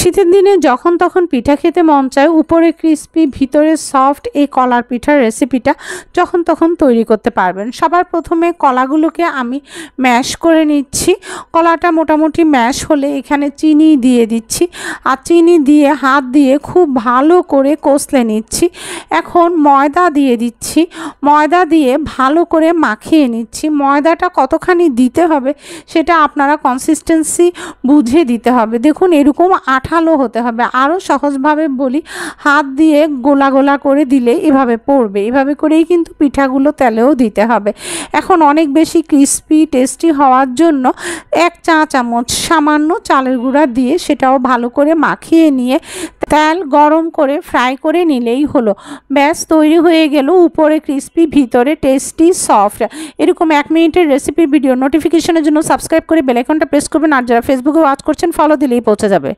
শীতের দিনে যখন তখন পিঠা খেতে মন চায়, উপরে ক্রিস্পি ভিতরে সফট এই কলার পিঠার রেসিপিটা যখন তখন তৈরি করতে পারবেন। সবার প্রথমে কলাগুলোকে আমি ম্যাশ করে নিচ্ছি। কলাটা মোটামুটি ম্যাশ হলে এখানে চিনি দিয়ে দিচ্ছি, আর চিনি দিয়ে হাত দিয়ে খুব ভালো করে কষলে নিচ্ছি। এখন ময়দা দিয়ে দিচ্ছি, ময়দা দিয়ে ভালো করে মাখিয়ে নিচ্ছি। ময়দাটা কতখানি দিতে হবে সেটা আপনারা কনসিস্টেন্সি বুঝে দিতে হবে। দেখুন এরকম আঠালো হতে হবে। আরও সহজভাবে বলি, হাত দিয়ে গোলা গোলা করে দিলে এভাবে পড়বে। এভাবে করেই কিন্তু পিঠাগুলো তেলেও দিতে হবে। এখন অনেক বেশি ক্রিস্পি টেস্টি হওয়ার জন্য 1 চা চামচ সামান্য চালের গুঁড়া দিয়ে সেটাও ভালো করে মাখিয়ে নিয়ে তেল গরম করে ফ্রাই করে নিলেই হলো। ব্যাস তৈরি হয়ে গেল উপরে ক্রিস্পি ভিতরে টেস্টি সফট। এরকম 1 মিনিটের রেসিপি ভিডিও নোটিফিকেশনের জন্য সাবস্ক্রাইব করে বেল আইকনটা প্রেস করবেন। আর যারা ফেসবুকে ওয়াচ করছেন ফলো দিলেই পৌঁছে যাবে।